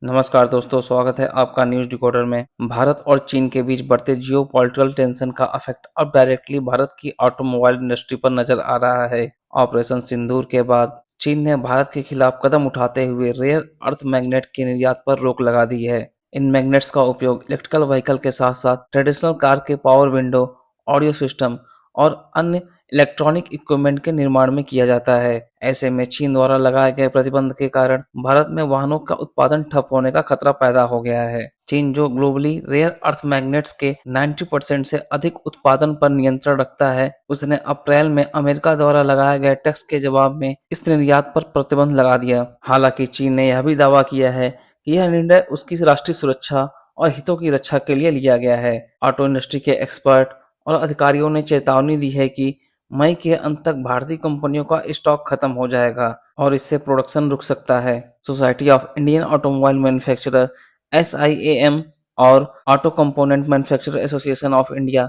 नमस्कार दोस्तों, स्वागत है आपका न्यूज डिकोडर में। भारत और चीन के बीच बढ़ते जियोपॉलिटिकल टेंशन का इफेक्ट अब डायरेक्टली भारत की ऑटोमोबाइल इंडस्ट्री पर नजर आ रहा है। ऑपरेशन सिंदूर के बाद चीन ने भारत के खिलाफ कदम उठाते हुए रेयर अर्थ मैग्नेट के निर्यात पर रोक लगा दी है। इन मैग्नेट्स का उपयोग इलेक्ट्रिकल व्हीकल के साथ साथ ट्रेडिशनल कार के पावर विंडो, ऑडियो सिस्टम और अन्य इलेक्ट्रॉनिक इक्विपमेंट के निर्माण में किया जाता है। ऐसे में चीन द्वारा लगाए गए प्रतिबंध के कारण भारत में वाहनों का उत्पादन ठप होने का खतरा पैदा हो गया है। चीन, जो ग्लोबली रेयर अर्थ मैग्नेट्स के 90% से अधिक उत्पादन पर नियंत्रण रखता है, उसने अप्रैल में अमेरिका द्वारा लगाए गए टैक्स के जवाब में इस निर्यात पर प्रतिबंध लगा दिया। हालांकि चीन ने यह भी दावा किया है कि यह निर्णय उसकी राष्ट्रीय सुरक्षा और हितों की रक्षा के लिए लिया गया है। ऑटो इंडस्ट्री के एक्सपर्ट और अधिकारियों ने चेतावनी दी है कि मई के अंत तक भारतीय कंपनियों का स्टॉक खत्म हो जाएगा और इससे प्रोडक्शन रुक सकता है। Society of Indian automobile manufacturer (SIAM) और auto component manufacturer association of India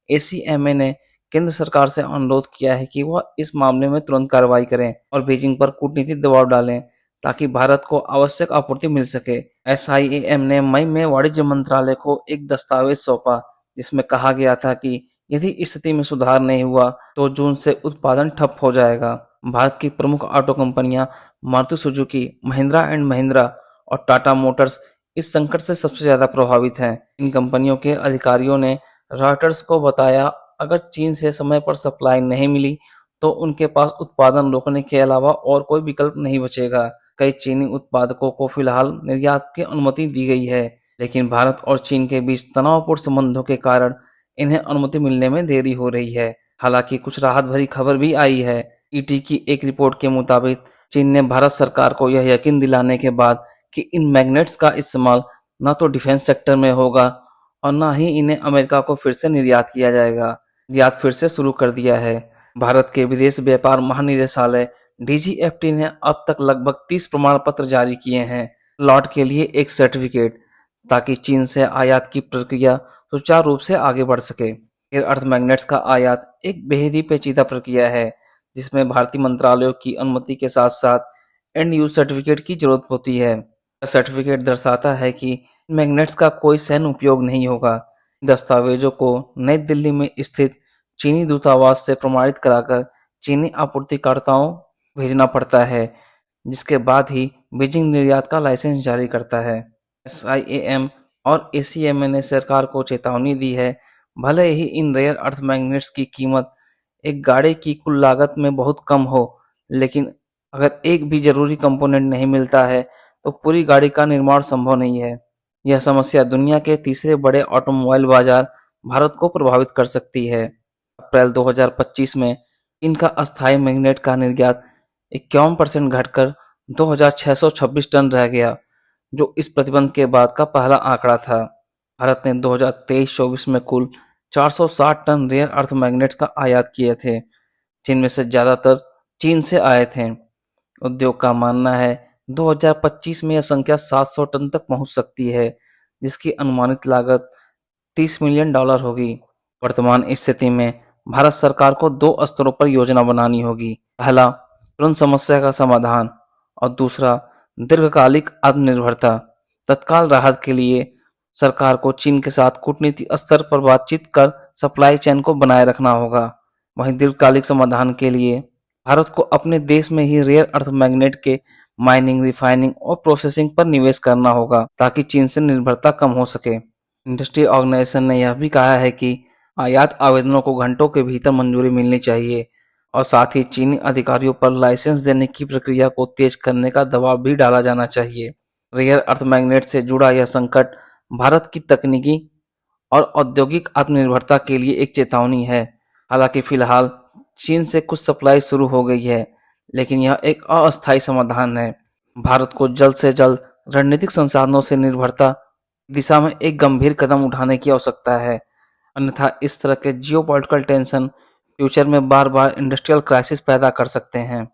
(ACMA) ने केंद्र सरकार से अनुरोध किया है कि वह इस मामले में तुरंत कार्रवाई करें और बीजिंग पर कूटनीतिक दबाव डालें ताकि भारत को आवश्यक आपूर्ति मिल सके। SIAM ने मई में वाणिज्य मंत्रालय को एक दस्तावेज सौंपा जिसमें कहा गया था कि यदि स्थिति में सुधार नहीं हुआ तो जून से उत्पादन ठप हो जाएगा। भारत की प्रमुख ऑटो कंपनियां मारुति सुजुकी, महिंद्रा एंड महिंद्रा और टाटा मोटर्स इस संकट से सबसे ज्यादा प्रभावित हैं। इन कंपनियों के अधिकारियों ने रॉयटर्स को बताया, अगर चीन से समय पर सप्लाई नहीं मिली तो उनके पास उत्पादन रोकने के अलावा और कोई विकल्प नहीं बचेगा। कई चीनी उत्पादकों को फिलहाल निर्यात की अनुमति दी गई है, लेकिन भारत और चीन के बीच तनावपूर्ण संबंधों के कारण इन्हें अनुमति मिलने में देरी हो रही है। हालांकि कुछ राहत भरी खबर भी आई है। ईटी की एक रिपोर्ट के मुताबिक चीन ने भारत सरकार को यह यकीन दिलाने के बाद कि इन मैग्नेट्स का इस्तेमाल न तो डिफेंस सेक्टर में होगा और न ही इन्हें अमेरिका को फिर से निर्यात किया जाएगा, निर्यात फिर से शुरू कर दिया है। भारत के विदेश व्यापार महानिदेशालय DGFT ने अब तक लगभग 30 प्रमाण पत्र जारी किए हैं, लॉट के लिए एक सर्टिफिकेट, ताकि चीन से आयात की प्रक्रिया सुचारू रूप से आगे बढ़ सके। रेयर अर्थ मैग्नेट्स का आयात एक बेहद ही पेचीदा प्रक्रिया है जिसमें भारतीय मंत्रालयों की अनुमति के साथ साथ एंड यूज सर्टिफिकेट की जरूरत होती है। सर्टिफिकेट दर्शाता है कि मैग्नेट्स का कोई सैन्य उपयोग नहीं होगा। दस्तावेजों को नई दिल्ली में स्थित चीनी दूतावास से प्रमाणित कराकर चीनी आपूर्तिकर्ताओं भेजना पड़ता है, जिसके बाद ही बीजिंग निर्यात का लाइसेंस जारी करता है। SIAM और ACMA ने सरकार को चेतावनी दी है, भले ही इन रेयर अर्थ मैग्नेट्स की कीमत एक गाड़ी की कुल लागत में बहुत कम हो, लेकिन अगर एक भी जरूरी कंपोनेंट नहीं मिलता है तो पूरी गाड़ी का निर्माण संभव नहीं है। यह समस्या दुनिया के तीसरे बड़े ऑटोमोबाइल बाजार भारत को प्रभावित कर सकती है। अप्रैल 2025 में इनका अस्थायी मैग्नेट का निर्यात 51% घटकर 2626 टन रह गया, जो इस प्रतिबंध के बाद का पहला आंकड़ा था। भारत ने 2023-24 में कुल 460 टन रेयर अर्थ मैग्नेट्स का आयात किए थे, जिनमें से ज्यादातर चीन से आए थे। उद्योग का मानना है 2025 में यह संख्या 700 टन तक पहुंच सकती है, जिसकी अनुमानित लागत $30 मिलियन होगी। वर्तमान स्थिति में भारत सरकार को 2 स्तरों पर योजना बनानी होगी। पहला, तुरंत समस्या का समाधान, और दूसरा, दीर्घकालिक आत्मनिर्भरता। तत्काल राहत के लिए सरकार को चीन के साथ कूटनीतिक स्तर पर बातचीत कर सप्लाई चेन को बनाए रखना होगा। वहीं दीर्घकालिक समाधान के लिए भारत को अपने देश में ही रेयर अर्थ मैग्नेट के माइनिंग, रिफाइनिंग और प्रोसेसिंग पर निवेश करना होगा ताकि चीन से निर्भरता कम हो सके। इंडस्ट्री ऑर्गेनाइजेशन ने यह भी कहा है कि आयात आवेदनों को घंटों के भीतर मंजूरी मिलनी चाहिए और साथ ही चीनी अधिकारियों पर लाइसेंस देने की प्रक्रिया को तेज करने का दबाव भी डाला जाना चाहिए। रेयर अर्थ मैग्नेट से जुड़ा यह संकट भारत की तकनीकी और औद्योगिक आत्मनिर्भरता के लिए एक चेतावनी है। हालांकि फिलहाल चीन से कुछ सप्लाई शुरू हो गई है, लेकिन यह एक अस्थायी समाधान है। भारत को जल्द से जल्द रणनीतिक संसाधनों से निर्भरता दिशा में एक गंभीर कदम उठाने की आवश्यकता है, अन्यथा इस तरह के जियोपॉलिटिकल टेंशन फ्यूचर में बार बार इंडस्ट्रियल क्राइसिस पैदा कर सकते हैं।